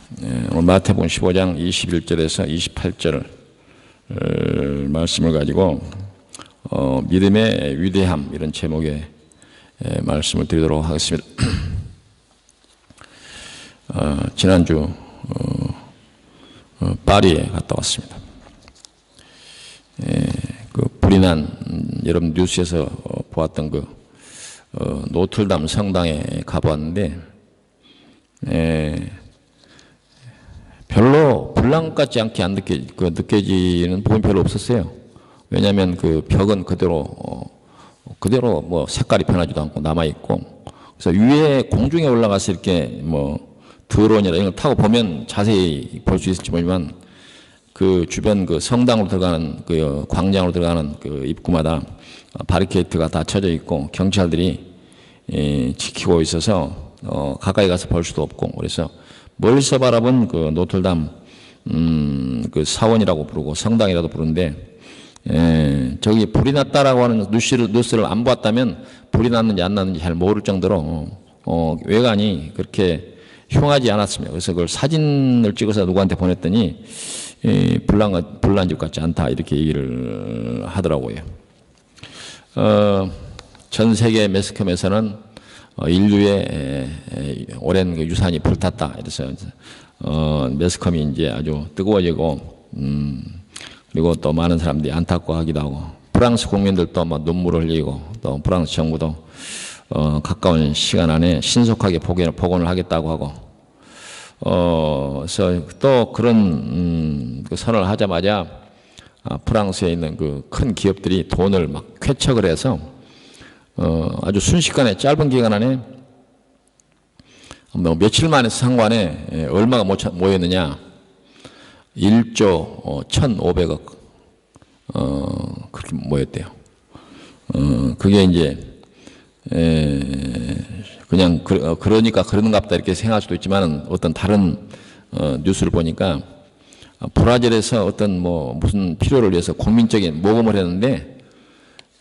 오늘 마태복음 15장 21절에서 28절 말씀을 가지고 믿음의 위대함 이런 제목의 말씀을 드리도록 하겠습니다. 지난주 파리에 갔다 왔습니다. 그 불이 난 여러분 뉴스에서 보았던 그 노틀담 성당에 가보았는데 별로 불난 것 같지 않게 안 느껴지는 부분이 별로 없었어요. 왜냐하면 그 벽은 그대로 뭐 색깔이 변하지도 않고 남아있고, 그래서 위에 공중에 올라가서 이렇게 뭐 드론이나 이런 걸 타고 보면 자세히 볼 수 있을지 모르지만 그 주변 그 성당으로 들어가는 그 광장으로 들어가는 그 입구마다 바리케이트가 다 쳐져 있고 경찰들이 지키고 있어서 가까이 가서 볼 수도 없고, 그래서 멀리서 바라본 그 노틀담 그 사원이라고 부르고 성당이라도 부르는데 저기 불이 났다라고 하는 뉴스를 안 보았다면 불이 났는지 안 났는지 잘 모를 정도로 외관이 그렇게 흉하지 않았습니다. 그래서 그걸 사진을 찍어서 누구한테 보냈더니 불난 집 같지 않다 이렇게 얘기를 하더라고요. 전 세계 매스컴에서는 인류의 오랜 그 유산이 불탔다. 그래서 매스컴이 이제 아주 뜨거워지고 그리고 또 많은 사람들이 안타까워하기도 하고, 프랑스 국민들도 막 눈물을 흘리고, 또 프랑스 정부도 가까운 시간 안에 신속하게 복원을 하겠다고 하고, 그래서 또 그런 그 선언을 하자마자 프랑스에 있는 그 큰 기업들이 돈을 막 쾌척을 해서 아주 순식간에 짧은 기간 안에 뭐 며칠 만에 상관에 얼마가 모였느냐, 1조 1,500억 그렇게 모였대요. 그게 이제 그냥 그러니까 그러는가 보다 이렇게 생각할 수도 있지만, 어떤 다른 뉴스를 보니까 브라질에서 어떤 뭐 무슨 필요를 위해서 국민적인 모금을 했는데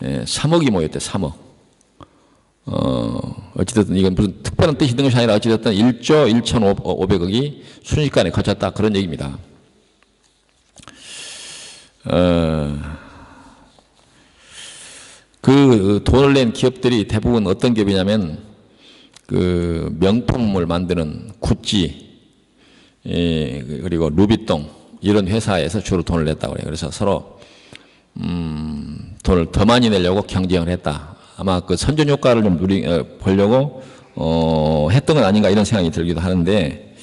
3억이 모였대. 3억. 어찌됐든 이건 무슨 특별한 뜻이 있는 것이 아니라 어찌됐든 1조 1,500억이 순식간에 거쳤다, 그런 얘기입니다. 그 돈을 낸 기업들이 대부분 어떤 기업이냐면 그 명품을 만드는 구찌 그리고 루비통 이런 회사에서 주로 돈을 냈다고 그래요. 그래서 서로 돈을 더 많이 내려고 경쟁을 했다. 아마 그 선전 효과를 좀 보려고 했던 건 아닌가 이런 생각이 들기도 하는데,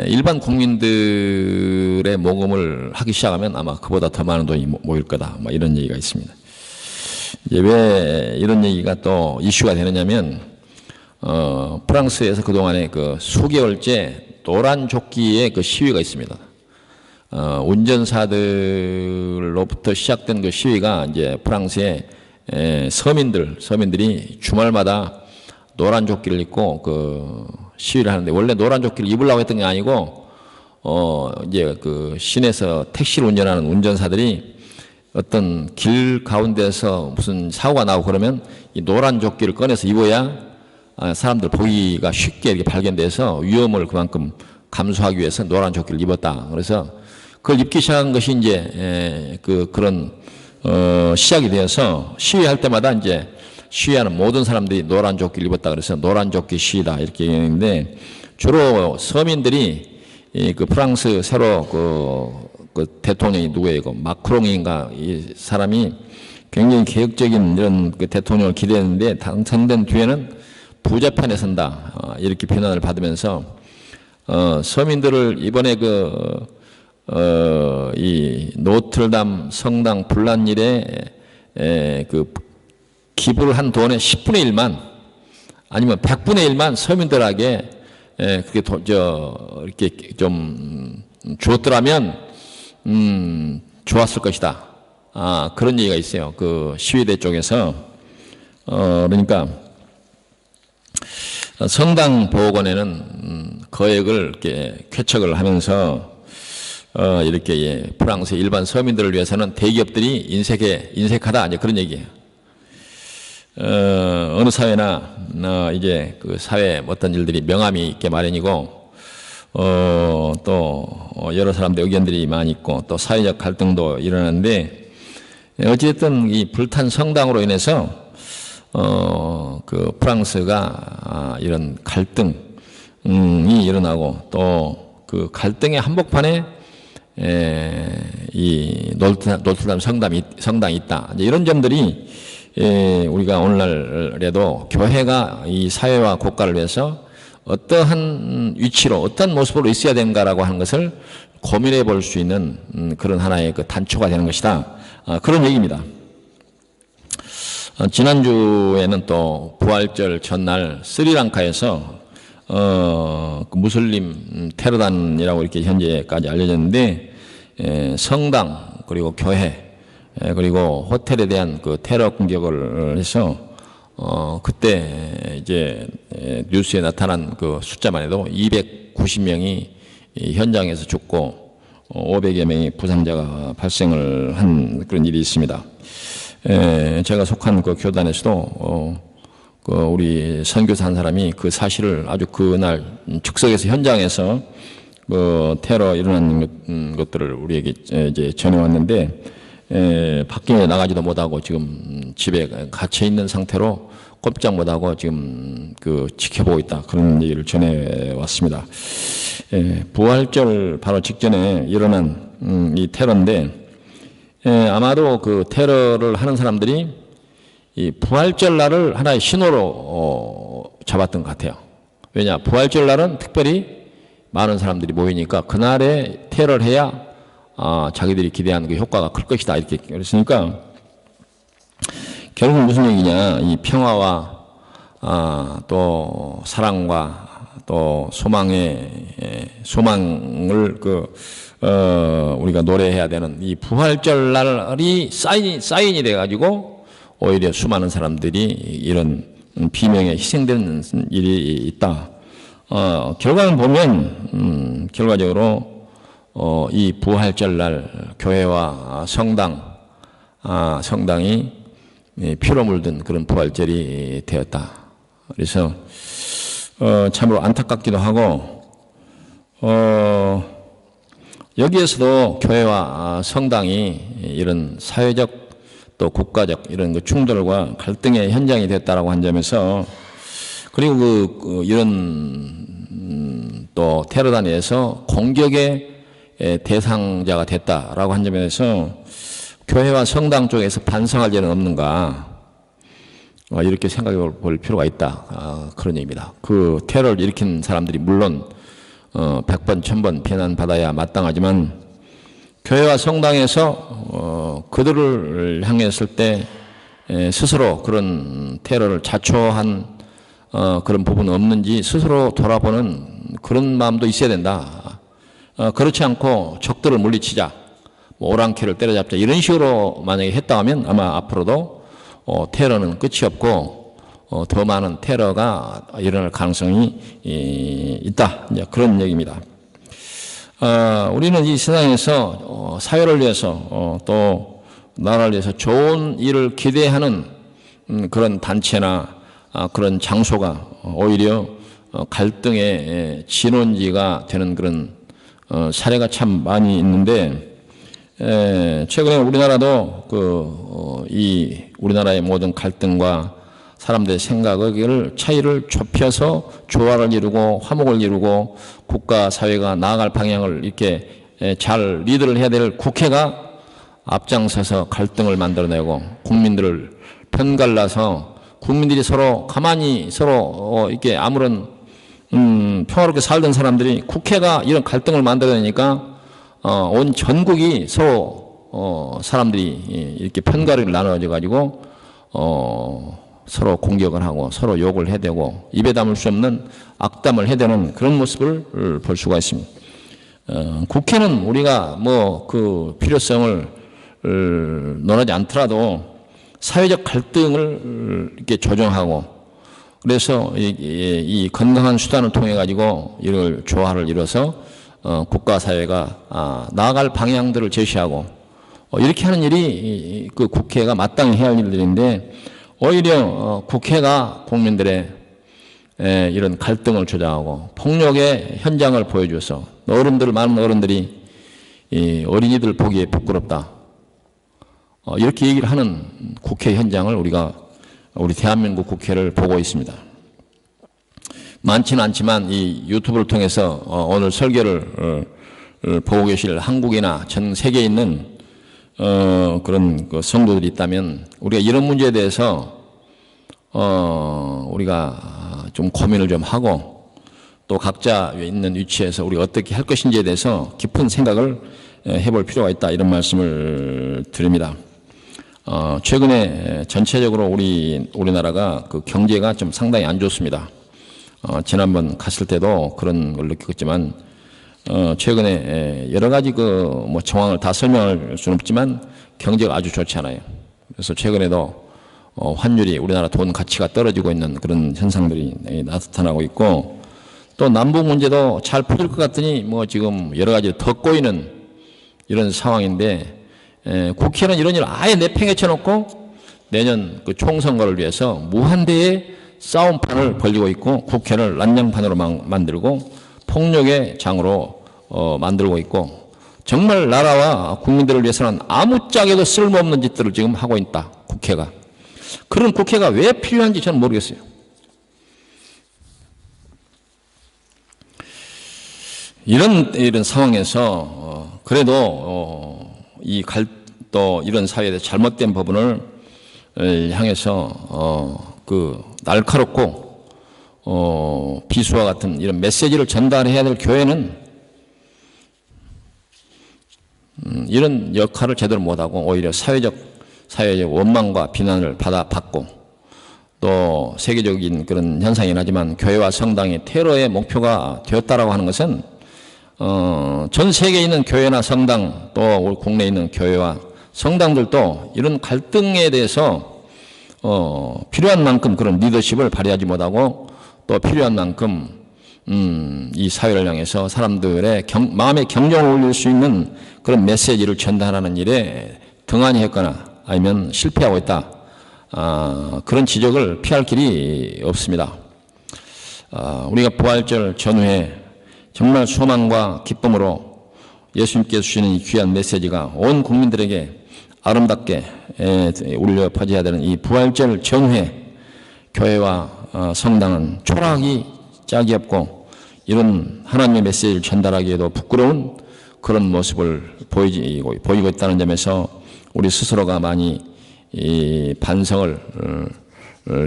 일반 국민들의 모금을 하기 시작하면 아마 그보다 더 많은 돈이 모일 거다, 뭐 이런 얘기가 있습니다. 이제 왜 이런 얘기가 또 이슈가 되느냐면 프랑스에서 그동안에 그 수개월째 노란 조끼의 그 시위가 있습니다. 운전사들로부터 시작된 그 시위가 이제 프랑스의 서민들이 주말마다 노란 조끼를 입고 그 시위를 하는데, 원래 노란 조끼를 입으려고 했던 게 아니고 이제 그 시내에서 택시를 운전하는 운전사들이 어떤 길 가운데서 무슨 사고가 나고 그러면 이 노란 조끼를 꺼내서 입어야 사람들 보기가 쉽게 이렇게 발견돼서 위험을 그만큼 감수하기 위해서 노란 조끼를 입었다. 그래서 그걸 입기 시작한 것이 이제 그런 시작이 되어서 시위할 때마다 이제 시위하는 모든 사람들이 노란 조끼를 입었다. 그래서 노란 조끼 시위다 이렇게 얘기했는데, 주로 서민들이 그 프랑스 새로 그 대통령이 누구예요? 그 마크롱인가 이 사람이 굉장히 개혁적인 이런 그 대통령을 기대했는데 당선된 뒤에는 부재판에 선다 이렇게 비난을 받으면서 서민들을 이번에 이 노틀담 성당 불난 일에 그 기부를 한 돈의 10분의 1만 아니면 100분의 1만 서민들에게 그게 이렇게 좀 주었더라면 좋았을 것이다. 그런 얘기가 있어요. 그 시위대 쪽에서. 그러니까 성당 보호원에는 거액을 이렇게 쾌척을 하면서 이렇게 프랑스 일반 서민들을 위해서는 대기업들이 인색하다 이제 그런 얘기예요. 어느 사회나 이제 그 사회 어떤 일들이 명암이 있게 마련이고 또 여러 사람들 의견들이 많이 있고 또 사회적 갈등도 일어나는데 어쨌든 이 불탄 성당으로 인해서 그 프랑스가 이런 갈등이 일어나고 또 그 갈등의 한복판에 이 노트르담 성당이 있다. 이런 점들이 우리가 오늘날에도 교회가 이 사회와 국가를 위해서 어떠한 위치로 어떤 모습으로 있어야 되는가라고 하는 것을 고민해 볼 수 있는 그런 하나의 그 단초가 되는 것이다. 그런 얘기입니다. 지난주에는 또 부활절 전날 스리랑카에서 그 무슬림 테러단이라고 이렇게 현재까지 알려졌는데 성당 그리고 교회 그리고 호텔에 대한 그 테러 공격을 해서 그때 이제 뉴스에 나타난 그 숫자만 해도 290명이 현장에서 죽고 500여 명의 부상자가 발생을 한 그런 일이 있습니다. 제가 속한 그 교단에서도 그 우리 선교사 한 사람이 그 사실을 아주 그날 즉석에서 현장에서 그 테러 일어난 것들을 우리에게 이제 전해왔는데 밖에 나가지도 못하고 지금 집에 갇혀 있는 상태로 꼼짝 못하고 지금 그 지켜보고 있다 그런 얘기를 전해왔습니다. 부활절 바로 직전에 일어난 이 테러인데 아마도 그 테러를 하는 사람들이 이 부활절 날을 하나의 신호로 잡았던 것 같아요. 왜냐 부활절 날은 특별히 많은 사람들이 모이니까 그날에 테러를 해야 자기들이 기대하는 그 효과가 클 것이다 이렇게 그랬으니까 결국 무슨 얘기냐 이 평화와 또 사랑과 또 소망을 우리가 노래해야 되는 이 부활절 날이 사인이 돼가지고 오히려 수많은 사람들이 이런 비명에 희생되는 일이 있다. 결과는 보면 결과적으로 이 부활절 날 교회와 성당이 피로 물든 그런 부활절이 되었다. 그래서 참으로 안타깝기도 하고 여기에서도 교회와 성당이 이런 사회적 또 국가적 이런 그 충돌과 갈등의 현장이 됐다라고 한 점에서 그리고 이런 또 테러단에서 공격의 대상자가 됐다라고 한 점에서 교회와 성당 쪽에서 반성할 일은 없는가 이렇게 생각해 볼 필요가 있다 그런 얘기입니다. 그 테러를 일으킨 사람들이 물론 100번 1000번 비난받아야 마땅하지만 교회와 성당에서 그들을 향했을 때 스스로 그런 테러를 자초한 그런 부분은 없는지 스스로 돌아보는 그런 마음도 있어야 된다. 그렇지 않고 적들을 물리치자, 오랑캐를 때려잡자 이런 식으로 만약에 했다 하면 아마 앞으로도 테러는 끝이 없고 더 많은 테러가 일어날 가능성이 있다. 이제 그런 얘기입니다. 우리는 이 세상에서 사회를 위해서 또 나라를 위해서 좋은 일을 기대하는 그런 단체나 그런 장소가 오히려 갈등의 진원지가 되는 그런 사례가 참 많이 있는데 최근에 우리나라도 이 우리나라의 모든 갈등과 사람들의 생각의 차이를 좁혀서 조화를 이루고 화목을 이루고 국가 사회가 나아갈 방향을 이렇게 잘 리드를 해야 될 국회가 앞장서서 갈등을 만들어내고 국민들을 편갈라서 국민들이 서로 가만히 서로 이렇게 아무런 평화롭게 살던 사람들이 국회가 이런 갈등을 만들어내니까 온 전국이 서로 사람들이 이렇게 편가르기를 나눠져 가지고 서로 공격을 하고 서로 욕을 해대고 입에 담을 수 없는 악담을 해대는 그런 모습을 볼 수가 있습니다. 국회는 우리가 뭐 그 필요성을 논하지 않더라도 사회적 갈등을 이렇게 조정하고 그래서 이 건강한 수단을 통해 가지고 이를 조화를 이뤄서 국가 사회가 나아갈 방향들을 제시하고 이렇게 하는 일이 그 국회가 마땅히 해야 할 일들인데 오히려 국회가 국민들의 이런 갈등을 조장하고 폭력의 현장을 보여줘서 많은 어른들이 이 어린이들 보기에 부끄럽다. 이렇게 얘기를 하는 국회 현장을 우리 대한민국 국회를 보고 있습니다. 많지는 않지만 이 유튜브를 통해서 오늘 설교를 보고 계실 한국이나 전 세계에 있는 그런 그 성도들이 있다면 우리가 이런 문제에 대해서 우리가 좀 고민을 좀 하고 또 각자 있는 위치에서 우리가 어떻게 할 것인지에 대해서 깊은 생각을 해볼 필요가 있다, 이런 드립니다. 최근에 전체적으로 우리나라가 그 경제가 좀 상당히 안 좋습니다. 지난번 갔을 때도 그런 걸 느꼈지만 최근에 여러 가지 뭐 정황을 다 설명할 수는 없지만 경제가 아주 좋지 않아요. 그래서 최근에도 환율이 우리나라 돈 가치가 떨어지고 있는 그런 현상들이 나타나고 있고, 또 남북 문제도 잘 풀릴 것 같더니 뭐 지금 여러 가지 더 꼬이는 이런 상황인데, 국회는 이런 일을 아예 내팽개쳐 놓고 내년 그 총선거를 위해서 무한대의 싸움판을 벌이고 있고, 국회를 난장판으로 만들고 폭력의 장으로 만들고 있고, 정말 나라와 국민들을 위해서는 아무짝에도 쓸모없는 짓들을 지금 하고 있다, 국회가. 그런 국회가 왜 필요한지 저는 모르겠어요. 이런 상황에서 그래도 또 이런 사회에 대해서 잘못된 부분을 향해서 그 날카롭고 비수와 같은 이런 메시지를 전달해야 될 교회는 이런 역할을 제대로 못하고 오히려 사회적 원망과 비난을 받고, 또 세계적인 그런 현상이긴 하지만 교회와 성당이 테러의 목표가 되었다라고 하는 것은 전 세계에 있는 교회나 성당, 또 우리 국내에 있는 교회와 성당들도 이런 갈등에 대해서 필요한 만큼 그런 리더십을 발휘하지 못하고, 또 필요한 만큼 이 사회를 향해서 사람들의 마음의 경종을 울릴 수 있는 그런 메시지를 전달하는 일에 등한히 했거나 아니면 실패하고 있다. 그런 지적을 피할 길이 없습니다. 우리가 부활절 전후에 정말 소망과 기쁨으로 예수님께서 주시는 이 귀한 메시지가 온 국민들에게 아름답게 울려 퍼져야 되는 이 부활절 전후에 교회와 성당은 초라하기 짝이 없고, 이런 하나님의 메시지를 전달하기에도 부끄러운 그런 모습을 보이고 있다는 점에서 우리 스스로가 많이 반성을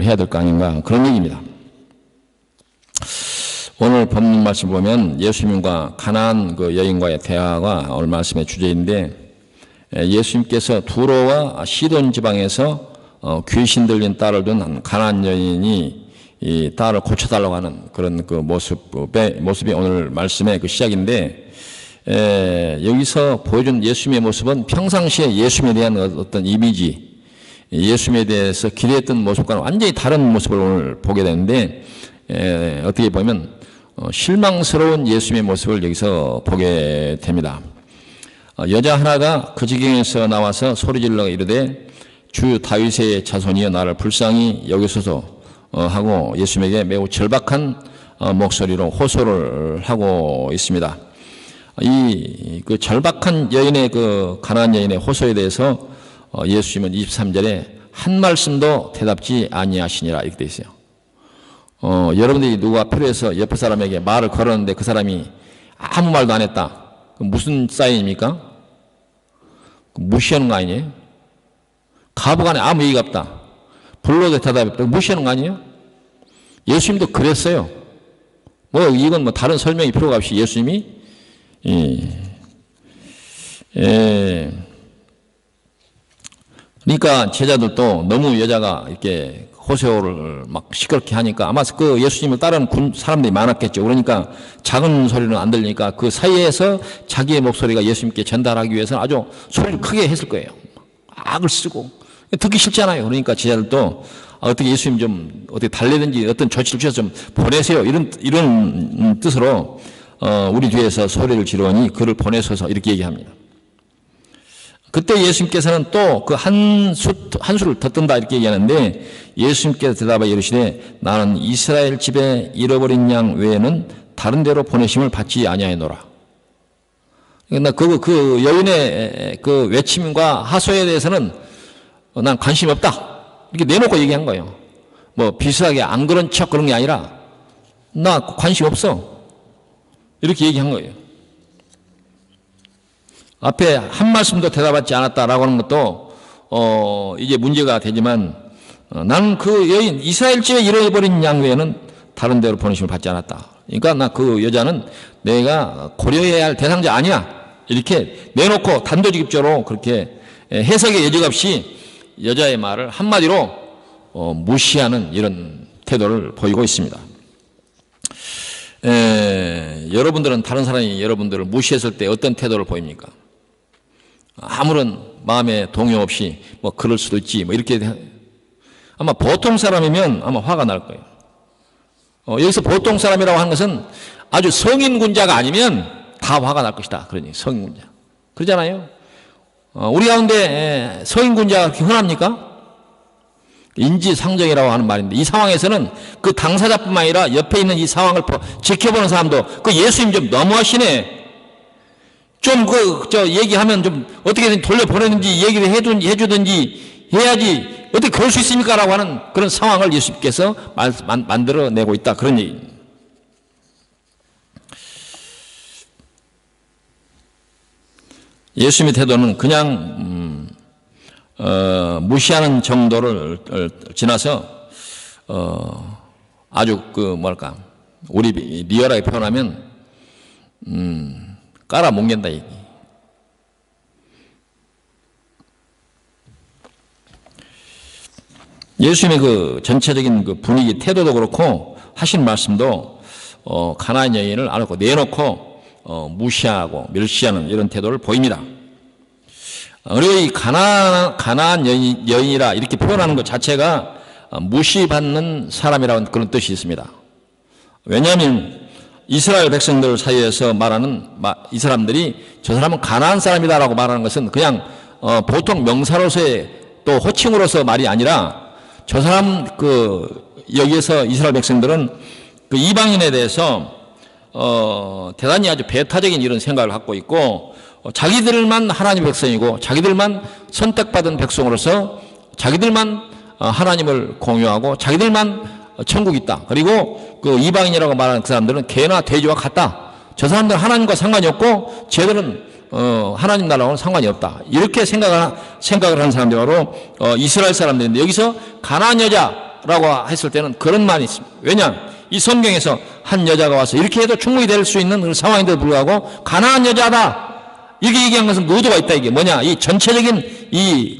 해야 될 거 아닌가, 그런 얘기입니다. 오늘 본문 말씀 보면 예수님과 가나안 그 여인과의 대화가 오늘 말씀의 주제인데, 예수님께서 두로와 시돈 지방에서 귀신 들린 딸을 둔 가나안 여인이 이 딸을 고쳐달라고 하는 그런 그 모습이 오늘 말씀의 그 시작인데, 여기서 보여준 예수님의 모습은 평상시에 예수님에 대한 어떤 이미지, 예수님에 대해서 기대했던 모습과는 완전히 다른 모습을 오늘 보게 되는데, 어떻게 보면 실망스러운 예수님의 모습을 여기서 보게 됩니다. 여자 하나가 그 지경에서 나와서 소리질러 이르되 주 다윗의 자손이여 나를 불쌍히 여기소서 하고 예수님에게 매우 절박한 목소리로 호소를 하고 있습니다. 그 절박한 여인의 그 가나안 여인의 호소에 대해서 예수님은 23절에 한 말씀도 대답지 아니하시니라, 이렇게 되어 있어요. 여러분들이 누가 필요해서 옆에 사람에게 말을 걸었는데 그 사람이 아무 말도 안 했다. 무슨 사인입니까? 무시하는 거 아니에요? 가부간에 아무 얘기가 없다. 불러도 대답이 없다. 무시하는 거 아니에요? 예수님도 그랬어요. 이건 다른 설명이 필요가 없이 예수님이 그러니까 제자들도 너무 여자가 이렇게 호소를 막 시끄럽게 하니까 아마 그 예수님을 따르는 사람들이 많았겠죠. 그러니까 작은 소리는 안 들리니까 그 사이에서 자기의 목소리가 예수님께 전달하기 위해서 아주 소리를 크게 했을 거예요. 악을 쓰고 듣기 싫잖아요. 그러니까 제자들도 어떻게 예수님 좀 어떻게 달래든지 어떤 조치를 취해서 좀 보내세요, 이런 뜻으로 우리 뒤에서 소리를 지르니 그를 보내소서, 이렇게 얘기합니다. 그때 예수님께서는 또 그 한 수를 더 뜬다 이렇게 얘기하는데 예수님께서 대답하여 이르시되 나는 이스라엘 집에 잃어버린 양 외에는 다른 데로 보내심을 받지 아니하노라. 그러니까 그 여인의 그 외침과 하소에 대해서는 난 관심이 없다. 이렇게 내놓고 얘기한 거예요. 뭐 비슷하게 안 그런 척 그런 게 아니라 나 관심 없어. 이렇게 얘기한 거예요. 앞에 한 말씀도 대답하지 않았다라고 하는 것도 이제 문제가 되지만 나는 그 여인 이스라엘 집에 잃어버린 양 외에는 다른 데로 보내심을 받지 않았다. 그러니까 나 그 여자는 내가 고려해야 할 대상자 아니야. 이렇게 내놓고 단도직입적으로 그렇게 해석의 여지가 없이 여자의 말을 한마디로 무시하는 이런 태도를 보이고 있습니다. 여러분들은 다른 사람이 여러분들을 무시했을 때 어떤 태도를 보입니까? 아무런 마음의 동요 없이 뭐 그럴 수도 있지 뭐 이렇게 아마 보통 사람이면 아마 화가 날 거예요. 여기서 보통 사람이라고 하는 것은 아주 성인군자가 아니면 다 화가 날 것이다. 그러니 성인군자 그러잖아요. 우리 가운데 성인군자가 그렇게 흔합니까? 인지상정이라고 하는 말인데 이 상황에서는 그 당사자뿐만 아니라 옆에 있는 이 상황을 지켜보는 사람도 그 예수님 좀 너무하시네. 좀 얘기하면 좀 어떻게든 돌려보내든지 얘기를 해주든지 해야지 어떻게 그럴 수 있습니까? 라고 하는 그런 상황을 예수님께서 만들어내고 있다. 그런 얘기입니다. 예수님의 태도는 그냥 무시하는 정도를 지나서 아주 우리 리얼하게 표현하면 깔아뭉갠다 얘기. 예수님의 그 전체적인 그 분위기 태도도 그렇고 하신 말씀도 가나안 여인을 안고 내놓고 무시하고 멸시하는 이런 태도를 보입니다. 그리고 이 가나안 여인이라 이렇게 표현하는 것 자체가 무시받는 사람이라는 그런 뜻이 있습니다. 왜냐하면 이스라엘 백성들 사이에서 말하는 이 사람들이 저 사람은 가나안 사람이다라고 말하는 것은 그냥 보통 명사로서의 또 호칭으로서 말이 아니라 저 사람 여기에서 이스라엘 백성들은 그 이방인에 대해서 대단히 아주 배타적인 이런 생각을 갖고 있고 자기들만 하나님의 백성이고 자기들만 선택받은 백성으로서 자기들만 하나님을 공유하고 자기들만 천국이 있다. 그리고 그 이방인이라고 말하는 그 사람들은 개나 돼지와 같다. 저 사람들은 하나님과 상관이 없고 쟤들은 하나님 나라와는 상관이 없다. 이렇게 생각을 하는 사람들이 바로 이스라엘 사람들인데 여기서 가나안 여자라고 했을 때는 그런 말이 있습니다. 왜냐? 이 성경에서 한 여자가 와서 이렇게 해도 충분히 될 수 있는 그런 상황인데도 불구하고 가나안 여자다. 이렇게 얘기한 것은 그 의도가 있다. 이게 뭐냐? 이 전체적인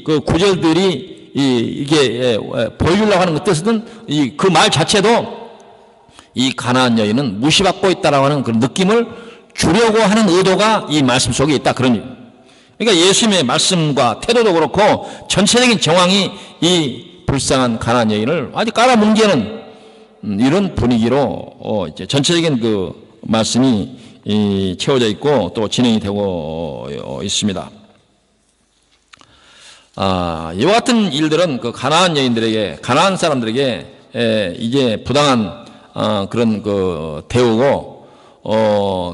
그 구절들이 이게 보여주려고 하는 것 뜻은 그 말 자체도 이 가나안 여인은 무시받고 있다라고 하는 그런 느낌을 주려고 하는 의도가 이 말씀 속에 있다. 그런 의미. 그러니까 예수님의 말씀과 태도도 그렇고 전체적인 정황이 이 불쌍한 가나안 여인을 아주 깔아뭉개는 이런 분위기로 이제 전체적인 그 말씀이 채워져 있고 또 진행이 되고 있습니다. 이와 같은 일들은 그 가나안 여인들에게, 가나안 사람들에게 이제 부당한 그런 그 대우고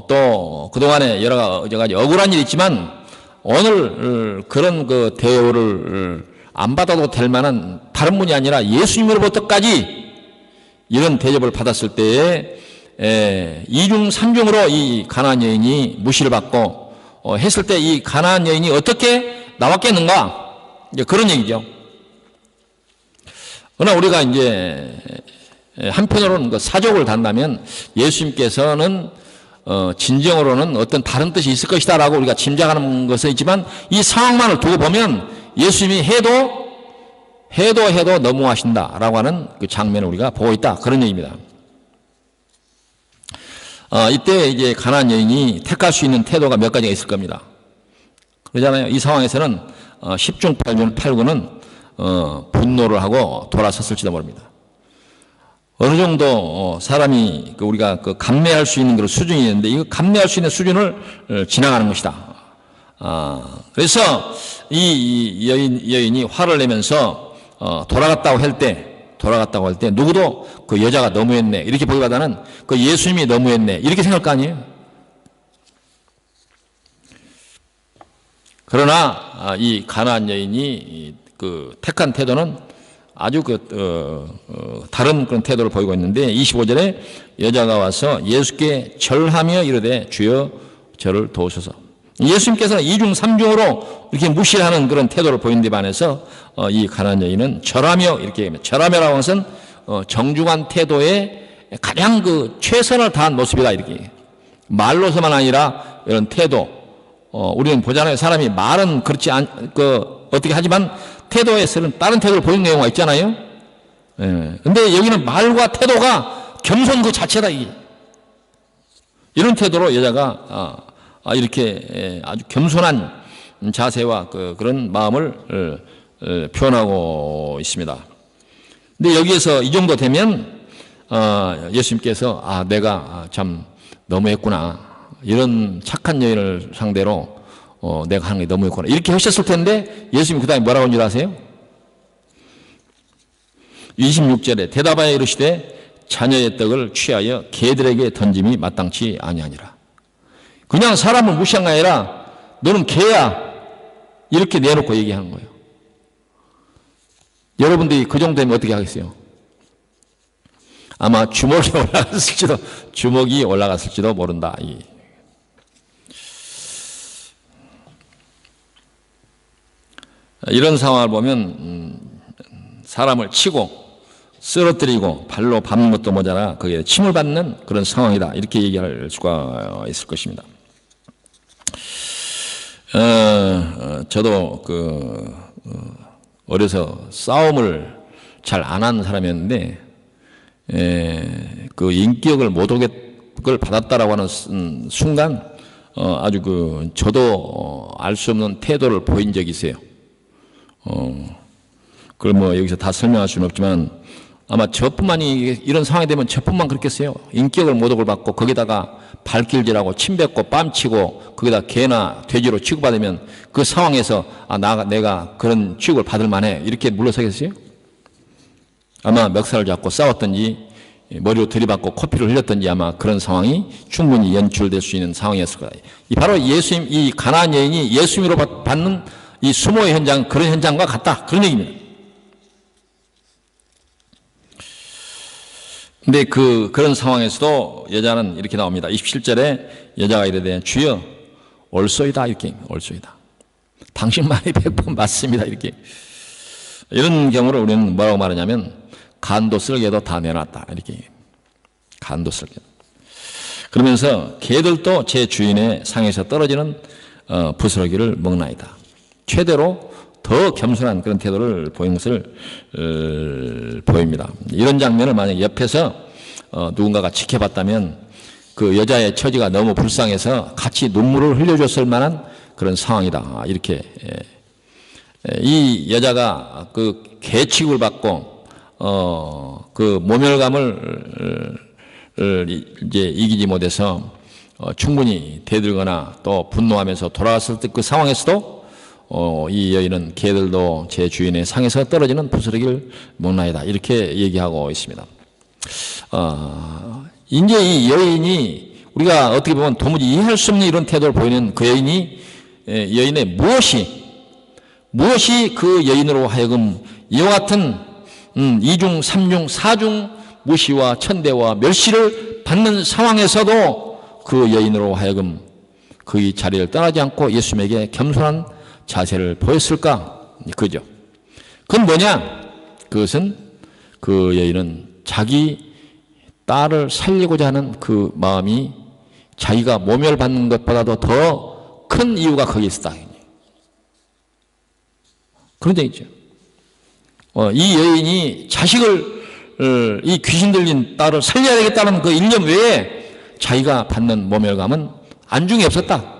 또 그동안에 여러 가지 억울한 일이 있지만 오늘 그런 그 대우를 안 받아도 될 만한 다른 분이 아니라 예수님으로부터까지 이런 대접을 받았을 때에 이중 삼중으로 이 가나안 여인이 무시를 받고 했을 때 이 가나안 여인이 어떻게 나왔겠는가? 이제 그런 얘기죠. 그러나 우리가 이제 한편으로는 그 사족을 단다면 예수님께서는 진정으로는 어떤 다른 뜻이 있을 것이다라고 우리가 짐작하는 것은 있지만 이 상황만을 두고 보면 예수님이 해도 너무하신다라고 하는 그 장면을 우리가 보고 있다. 그런 얘기입니다. 이때 이제 가나안 여인이 택할 수 있는 태도가 몇 가지가 있을 겁니다. 그러잖아요. 이 상황에서는 10중 8구는 분노를 하고 돌아섰을지도 모릅니다. 어느 정도 사람이 우리가 감내할 수 있는 그런 수준이 있는데 이 감내할 수 있는 수준을 지나가는 것이다. 그래서 이 여인이 화를 내면서 돌아갔다고 할 때 누구도 그 여자가 너무했네 이렇게 보기보다는 그 예수님이 너무했네 이렇게 생각할 거 아니에요. 그러나 이 가나안 여인이 그 택한 태도는 아주 다른 그런 태도를 보이고 있는데 25절에 여자가 와서 예수께 절하며 이르되 주여 저를 도우소서. 예수님께서는 이중 삼중으로 이렇게 무시하는 그런 태도를 보이는 데 반해서 이 가나안 여인은 절하며 이렇게 얘기합니다. 절하며라고 하는 것은 정중한 태도에 가장 그 최선을 다한 모습이다 이렇게. 말로서만 아니라 이런 태도. 우리는 보잖아요. 사람이 말은 그렇지 어떻게 하지만 태도에서는 다른 태도를 보이는 경우가 있잖아요. 근데 여기는 말과 태도가 겸손 그 자체다 이게. 이런 태도로 여자가 이렇게 아주 겸손한 자세와 그런 마음을 표현하고 있습니다. 근데 여기에서 이 정도 되면 예수님께서 내가 참 너무했구나. 이런 착한 여인을 상대로 내가 하는 게 너무했구나. 이렇게 하셨을 텐데 예수님이 그 다음에 뭐라고 한 줄 아세요? 26절에 대답하여 이르시되 자녀의 떡을 취하여 개들에게 던짐이 마땅치 아니하니라. 그냥 사람을 무시한 게 아니라 너는 개야 이렇게 내놓고 얘기하는 거예요. 여러분들이 그 정도 되면 어떻게 하겠어요? 아마 주먹이 올라갔을지도 모른다. 이런 상황을 보면 사람을 치고 쓰러뜨리고 발로 밟는 것도 모자라 그게 침을 받는 그런 상황이다 이렇게 얘기할 수가 있을 것입니다. 저도 어려서 싸움을 잘 안 하는 사람이었는데 그 인격을 모독을 받았다라고 하는 순간 아주 저도 알 수 없는 태도를 보인 적이 있어요. 그걸 뭐 여기서 다 설명할 수는 없지만 아마 저뿐만이 이런 상황이 되면 저뿐만 그렇겠어요. 인격을 모독을 받고 거기다가 발길질하고 침 뱉고 뺨치고 거기다 개나 돼지로 취급받으면 그 상황에서 내가 그런 취급을 받을 만해 이렇게 물러서겠어요? 아마 멱살을 잡고 싸웠든지 머리로 들이받고 코피를 흘렸든지 아마 그런 상황이 충분히 연출될 수 있는 상황이었을 거다. 바로 예수님 이 가나안 여인이 예수님으로 받는 이 수모의 현장 그런 현장과 같다 그런 얘기입니다. 근데 그런 상황에서도 여자는 이렇게 나옵니다. 27절에 여자가 이르되 주여 옳소이다 이렇게 옳소이다. 당신 말이 100번 맞습니다 이렇게. 이런 경우를 우리는 뭐라고 말하냐면 간도 쓸개도 다 내놨다 이렇게. 간도 쓸개. 그러면서 개들도 제 주인의 상에서 떨어지는 부스러기를 먹나이다. 최대로 더 겸손한 그런 태도를 보인 것을 보입니다. 이런 장면을 만약 옆에서 누군가가 지켜봤다면 그 여자의 처지가 너무 불쌍해서 같이 눈물을 흘려줬을 만한 그런 상황이다. 이렇게 이 여자가 그 개취급을 받고 그 모멸감을 이제 이기지 못해서 충분히 대들거나 또 분노하면서 돌아왔을 때 그 상황에서도 이 여인은 개들도 제 주인의 상에서 떨어지는 부스러기를 먹나이다 이렇게 얘기하고 있습니다. 이제 이 여인이 우리가 어떻게 보면 도무지 이해할 수 없는 이런 태도를 보이는 그 여인의 무엇이 그 여인으로 하여금 이와 같은 이중 삼중 사중 무시와 천대와 멸시를 받는 상황에서도 그 여인으로 하여금 그 자리를 떠나지 않고 예수님에게 겸손한 자세를 보였을까? 그죠? 그건 뭐냐? 그것은 그 여인은 자기 딸을 살리고자 하는 그 마음이 자기가 모멸받는 것보다도 더 큰 이유가 거기에 있었다. 그런 얘기죠. 이 여인이 자식을 이 귀신 들린 딸을 살려야 되겠다는 그 일념 외에 자기가 받는 모멸감은 안중에 없었다.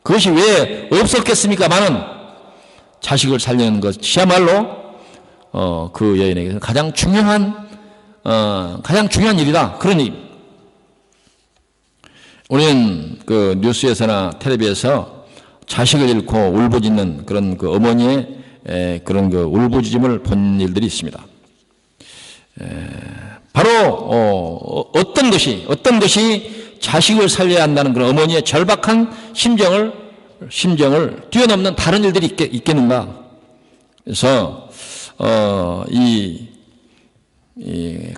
그것이 왜 없었겠습니까마는 자식을 살리는 것이야말로 그 여인에게는 가장 중요한 일이다. 그런 얘기입니다. 우리는 그 뉴스에서나 텔레비에서 자식을 잃고 울부짖는 그런 그 어머니의 그런 그 울부짖음을 본 일들이 있습니다. 바로 어떤 것이 자식을 살려야 한다는 그런 어머니의 절박한 심정을 뛰어넘는 다른 일들이 있겠는가? 그래서 이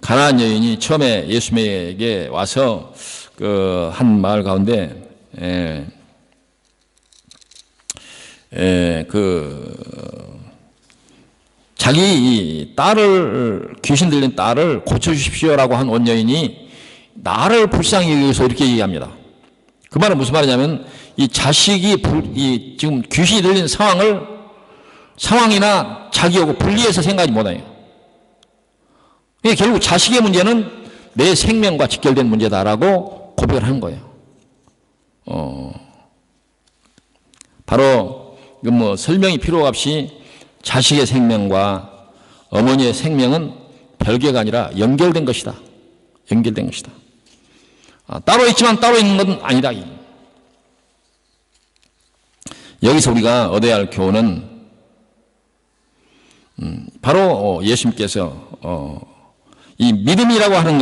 가나안 여인이 처음에 예수님에게 와서 그 한 마을 가운데 자기 이 딸을 귀신 들린 딸을 고쳐주십시오라고 한 온 여인이 나를 불쌍히 여기서 이렇게 얘기합니다. 그 말은 무슨 말이냐면 이 자식이 지금 귀신이 들린 상황이나 자기하고 분리해서 생각하지 못해요. 결국 자식의 문제는 내 생명과 직결된 문제다라고 고백을 하는 거예요. 바로 뭐 설명이 필요 없이 자식의 생명과 어머니의 생명은 별개가 아니라 연결된 것이다. 연결된 것이다. 따로 있지만 따로 있는 건 아니다. 여기서 우리가 얻어야 할 교훈은 바로 예수님께서 이 믿음이라고 하는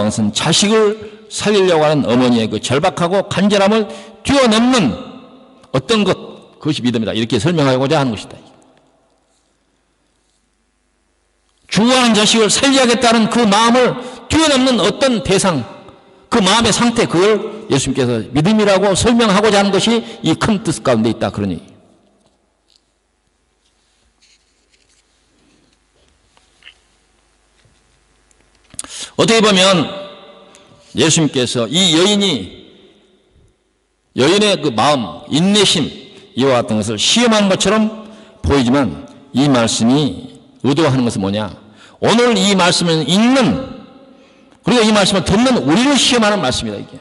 것은 자식을 살리려고 하는 어머니의 그 절박하고 간절함을 뛰어넘는 어떤 그것이 믿음이다. 이렇게 설명하고자 하는 것이다. 죽어가는 자식을 살려야겠다는 그 마음을 뛰어넘는 어떤 대상, 그 마음의 상태, 그걸 예수님께서 믿음이라고 설명하고자 하는 것이 이 큰 뜻 가운데 있다. 그러니 어떻게 보면 예수님께서 이 여인의 그 마음, 인내심 이와 같은 것을 시험하는 것처럼 보이지만 이 말씀이 의도하는 것은 뭐냐? 오늘 이 말씀을 읽는, 그리고 이 말씀을 듣는 우리를 시험하는 말씀이다. 이게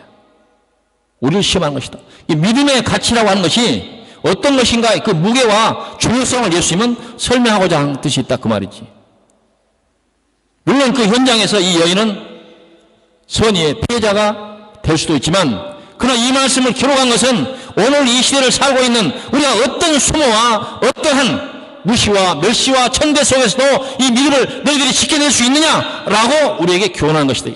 우리를 시험하는 것이다. 이 믿음의 가치라고 하는 것이 어떤 것인가, 그 무게와 중요성을 예수님은 설명하고자 하는 뜻이 있다. 그 말이지. 물론 그 현장에서 이 여인은 선의의 피해자가 될 수도 있지만, 그러나 이 말씀을 기록한 것은 오늘 이 시대를 살고 있는 우리가 어떤 수모와 어떠한 무시와 멸시와 천대 속에서도 이 믿음을 너희들이 지켜낼 수 있느냐라고 우리에게 교훈하는 것이다.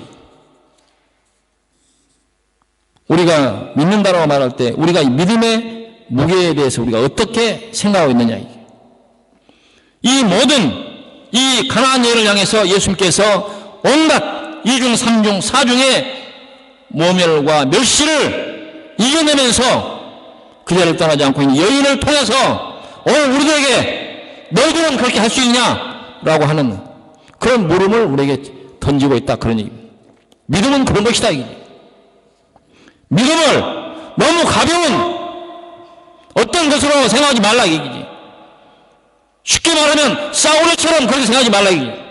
우리가 믿는다라고 말할 때 우리가 이 믿음의 무게에 대해서 우리가 어떻게 생각하고 있느냐. 이 모든 이 가나안 여인을 향해서 예수님께서 온갖 이중 삼중 사중의 모멸과 멸시를 이겨내면서 그자를 떠나지 않고 있는 여인을 통해서 오늘 우리들에게 너희들은 그렇게 할 수 있냐라고 하는 그런 물음을 우리에게 던지고 있다. 그러니 믿음은 그런 것이다. 믿음을 너무 가벼운 어떤 것으로 생각하지 말라. 얘기지. 쉽게 말하면 사울처럼 그렇게 생각하지 말라. 얘기지.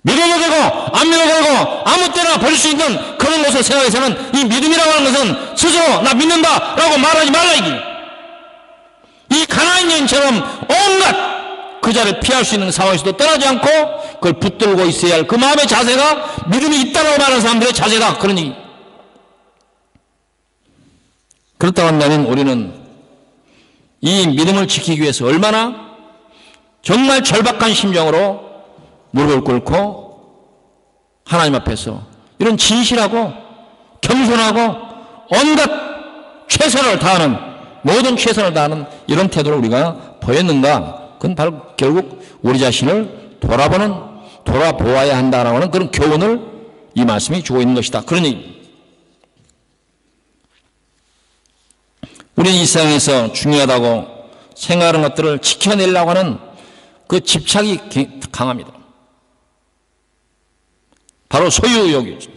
믿어도 되고 안 믿어도 되고 아무 때나 버릴 수 있는 그런 것을 생각해서는 이 믿음이라고 하는 것은 스스로 나 믿는다라고 말하지 말라. 이 가나안 여인처럼 온갖 그자를 피할 수 있는 상황에서도 떠나지 않고 그걸 붙들고 있어야 할 그 마음의 자세가 믿음이 있다고 말하는 사람들의 자세다. 그러니 그렇다고 한다면 우리는 이 믿음을 지키기 위해서 얼마나 정말 절박한 심정으로 무릎을 꿇고 하나님 앞에서 이런 진실하고 겸손하고 온갖 최선을 다하는, 모든 최선을 다하는 이런 태도를 우리가 보였는가? 그건 바로 결국 우리 자신을 돌아보아야 한다라고 하는 그런 교훈을 이 말씀이 주고 있는 것이다. 그러니 우리는 이 세상에서 중요하다고 생각하는 것들을 지켜내려고 하는 그 집착이 강합니다. 바로 소유욕이죠.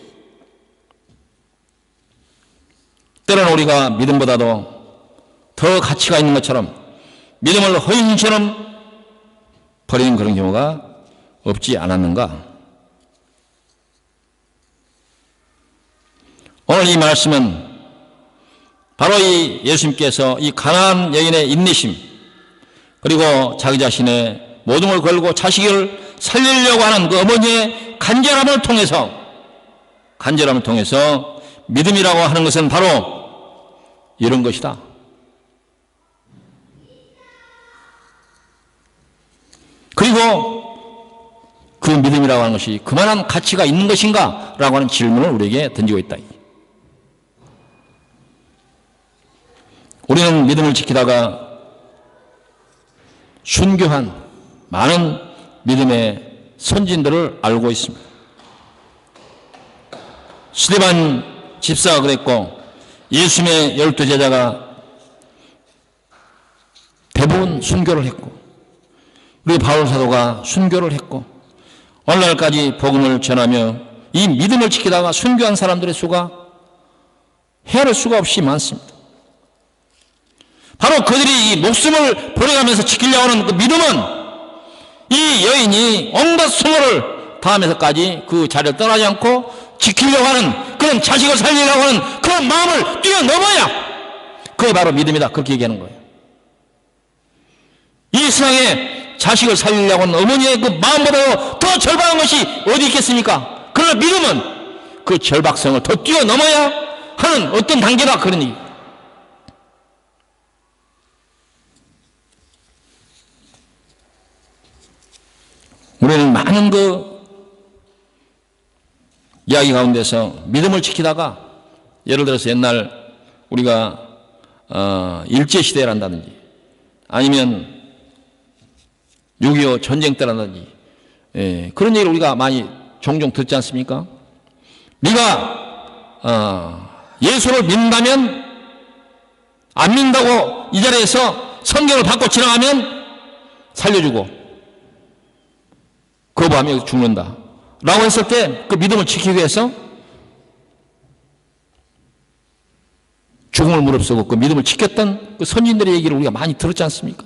때로는 우리가 믿음보다도 더 가치가 있는 것처럼 믿음을 허인처럼 버리는 그런 경우가 없지 않았는가? 오늘 이 말씀은 바로 이 예수님께서 이 가나안 여인의 인내심, 그리고 자기 자신의 모든 걸 걸고 자식을 살리려고 하는 그 어머니의 간절함을 통해서 믿음이라고 하는 것은 바로 이런 것이다. 그리고 그 믿음이라고 하는 것이 그만한 가치가 있는 것인가? 라고 하는 질문을 우리에게 던지고 있다. 우리는 믿음을 지키다가 순교한 많은 믿음의 선진들을 알고 있습니다. 스데반 집사가 그랬고 예수님의 12제자가 대부분 순교를 했고 우리 바울 사도가 순교를 했고 오늘날까지 복음을 전하며 이 믿음을 지키다가 순교한 사람들의 수가 헤아릴 수가 없이 많습니다. 바로 그들이 이 목숨을 버려가면서 지키려고 하는 그 믿음은 이 여인이 온갖 수모를 다하면서까지 그 자리를 떠나지 않고 지키려고 하는 그런 자식을 살리려고 하는 그런 마음을 뛰어넘어야 그게 바로 믿음이다. 그렇게 얘기하는 거예요. 이 세상에 자식을 살리려고 하는 어머니의 그 마음보다도 더 절박한 것이 어디 있겠습니까? 그러나 믿음은 그 절박성을 더 뛰어넘어야 하는 어떤 단계다. 그런 얘기. 우리는 많은 그 이야기 가운데서 믿음을 지키다가 예를 들어서 옛날 우리가 일제시대를 한다든지 아니면 6.25 전쟁 때라든지 그런 얘기를 우리가 많이 종종 듣지 않습니까? 네가 예수를 믿는다면 안 믿는다고 이 자리에서 성경을 받고 지나가면 살려주고 거부하면 죽는다 라고 했을 때 그 믿음을 지키기 위해서 죽음을 무릅쓰고 그 믿음을 지켰던 그 선진들의 얘기를 우리가 많이 들었지 않습니까?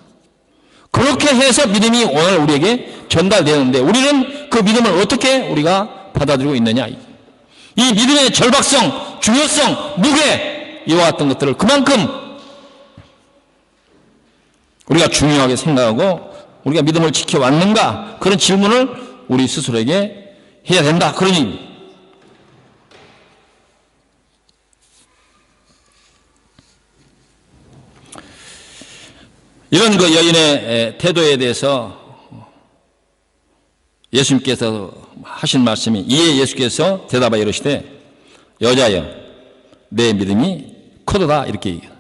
그렇게 해서 믿음이 오늘 우리에게 전달되는데 우리는 그 믿음을 어떻게 우리가 받아들이고 있느냐. 이 믿음의 절박성, 중요성, 무게 이와 같은 것들을 그만큼 우리가 중요하게 생각하고 우리가 믿음을 지켜왔는가 그런 질문을 우리 스스로에게 해야 된다. 그런 의미. 이런 그 여인의 태도에 대해서 예수님께서 하신 말씀이 이에 예수께서 대답하여 이르시되 여자여 내 믿음이 크도다 이렇게 얘기해요.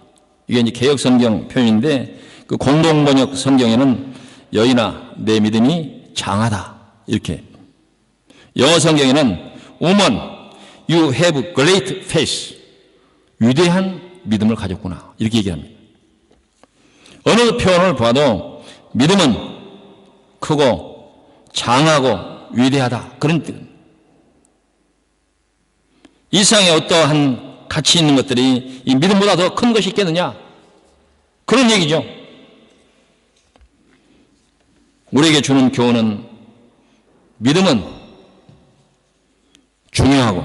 이게 이제 개역 성경 표현인데 그 공동 번역 성경에는 여인아 내 믿음이 장하다 이렇게. 영어 성경에는 Woman you have great faith 위대한 믿음을 가졌구나 이렇게 얘기합니다. 어느 표현을 봐도 믿음은 크고 장하고 위대하다 그런 뜻. 이 세상에 어떠한 가치 있는 것들이 이 믿음보다 더 큰 것이 있겠느냐 그런 얘기죠. 우리에게 주는 교훈은 믿음은 중요하고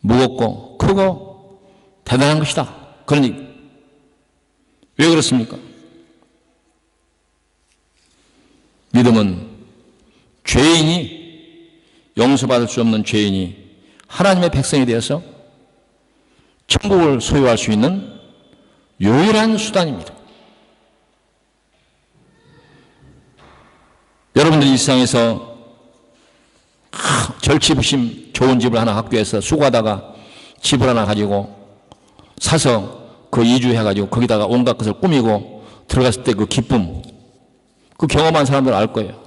무겁고 크고 대단한 것이다 그런 얘기. 왜 그렇습니까? 믿음은 죄인이 용서받을 수 없는 죄인이 하나님의 백성이 되어서 천국을 소유할 수 있는 유일한 수단입니다. 여러분들이 이 세상에서 절치부심 좋은 집을 하나 학교에서 수고하다가 집을 하나 가지고 사서 그 이주해가지고 거기다가 온갖 것을 꾸미고 들어갔을 때 그 기쁨, 그 경험한 사람들 알 거예요.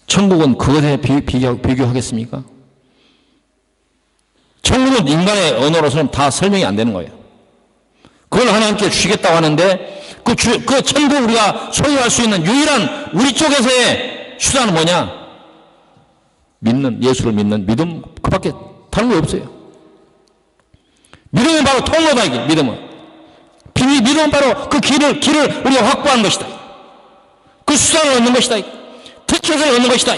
천국은 그것에 비교하겠습니까? 천국은 인간의 언어로서는 다 설명이 안 되는 거예요. 그걸 하나님께 주시겠다고 하는데 그 천국 우리가 소유할 수 있는 유일한 우리 쪽에서의 수단은 뭐냐? 예수를 믿는 믿음 그밖에 다른 거 없어요. 믿음은 바로 통로다 이게 믿음은. 믿음은 바로 그 길을 우리가 확보하는 것이다. 그 수단을 얻는 것이다. 특효를 얻는 것이다.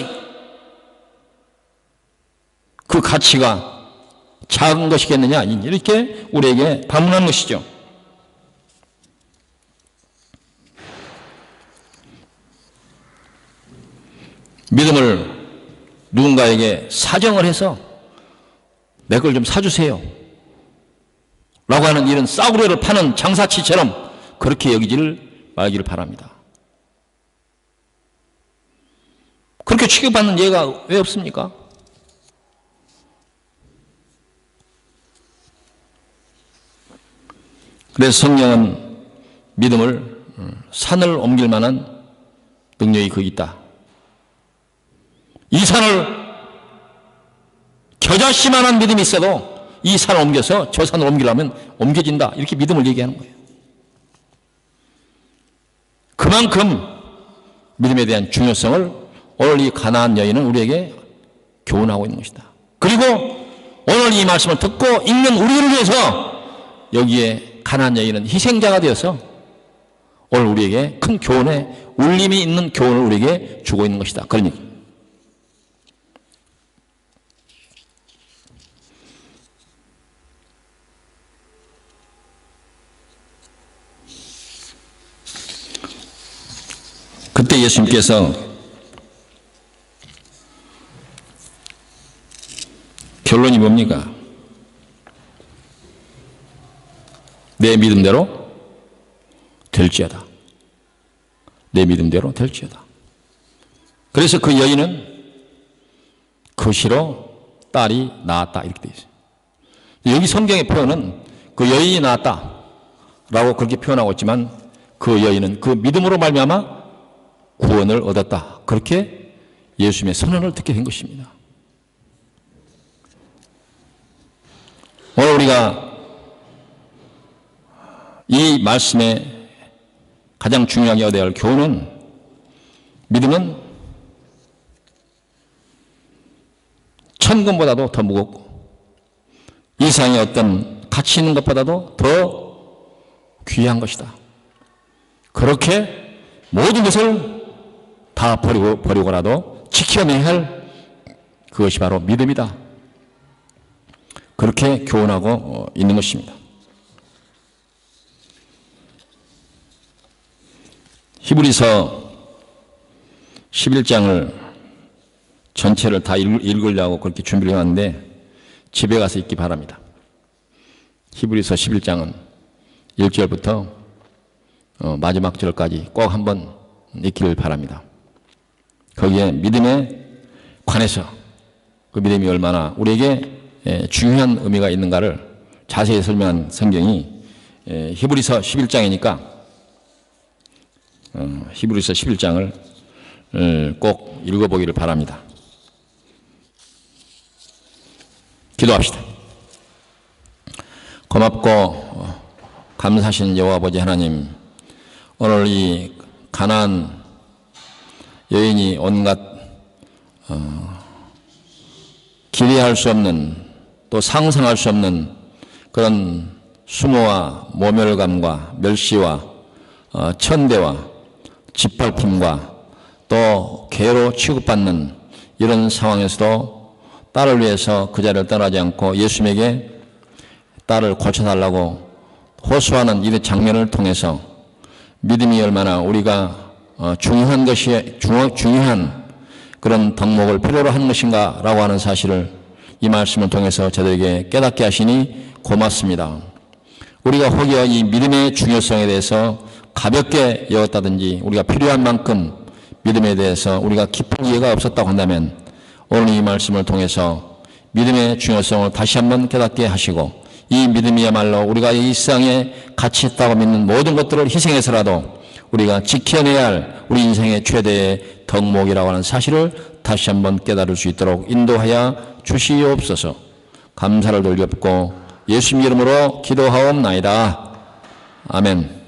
그 가치가 작은 것이겠느냐 이렇게 우리에게 반문하는 것이죠. 믿음을 누군가에게 사정을 해서 내 걸 좀 사주세요 라고 하는 이런 싸구려를 파는 장사치처럼 그렇게 여기지를 말기를 바랍니다. 그렇게 취급받는 예가 왜 없습니까? 그래서 성령은 믿음을 산을 옮길 만한 능력이 거기 있다. 이 산을 겨자씨만한 믿음이 있어도 이 산을 옮겨서 저 산을 옮기려면 옮겨진다. 이렇게 믿음을 얘기하는 거예요. 그만큼 믿음에 대한 중요성을 오늘 이 가나안 여인은 우리에게 교훈하고 있는 것이다. 그리고 오늘 이 말씀을 듣고 읽는 우리를 위해서 여기에 가나안 여인은 희생자가 되어서 오늘 우리에게 큰 교훈에 울림이 있는 교훈을 우리에게 주고 있는 것이다. 그러니까 그때 예수님께서 결론이 뭡니까? 내 믿음대로 될지어다. 내 믿음대로 될지어다. 그래서 그 여인은 그 시로 딸이 낳았다 이렇게 되어 있어요. 여기 성경의 표현은 그 여인이 낳았다 라고 그렇게 표현하고 있지만 그 여인은 그 믿음으로 말미암아 구원을 얻었다. 그렇게 예수님의 선언을 듣게 된 것입니다. 오늘 우리가 이 말씀에 가장 중요하게 얻어야 할 교훈은 믿음은 천금보다도 더 무겁고 이 세상에 어떤 가치 있는 것보다도 더 귀한 것이다. 그렇게 모든 것을 다 버리고라도 지켜내야 할 그것이 바로 믿음이다. 그렇게 교훈하고 있는 것입니다. 히브리서 11장을 전체를 다 읽으려고 그렇게 준비를 해왔는데 집에 가서 읽기 바랍니다. 히브리서 11장은 1절부터 마지막 절까지 꼭 한번 읽기를 바랍니다. 거기에 믿음에 관해서 그 믿음이 얼마나 우리에게 중요한 의미가 있는가를 자세히 설명한 성경이 히브리서 11장이니까 히브리서 11장을 꼭 읽어보기를 바랍니다. 기도합시다. 고맙고 감사하신 여호와 아버지 하나님, 오늘 이 가나안 여인이 온갖 기대할 수 없는 또 상상할 수 없는 그런 수모와 모멸감과 멸시와 천대와 짓밟힘과 또 개로 취급받는 이런 상황에서도 딸을 위해서 그 자리를 떠나지 않고 예수님에게 딸을 고쳐달라고 호소하는 이 장면을 통해서 믿음이 얼마나 우리가 중요한 것이 중요한 그런 덕목을 필요로 하는 것인가 라고 하는 사실을 이 말씀을 통해서 저들에게 깨닫게 하시니 고맙습니다. 우리가 혹여 이 믿음의 중요성에 대해서 가볍게 여겼다든지 우리가 필요한 만큼 믿음에 대해서 우리가 깊은 이해가 없었다고 한다면 오늘 이 말씀을 통해서 믿음의 중요성을 다시 한번 깨닫게 하시고 이 믿음이야말로 우리가 이 세상에 가치 있다고 믿는 모든 것들을 희생해서라도 우리가 지켜내야 할 우리 인생의 최대의 덕목이라고 하는 사실을 다시 한번 깨달을 수 있도록 인도하여 주시옵소서. 감사를 돌렸고 예수님 이름으로 기도하옵나이다. 아멘.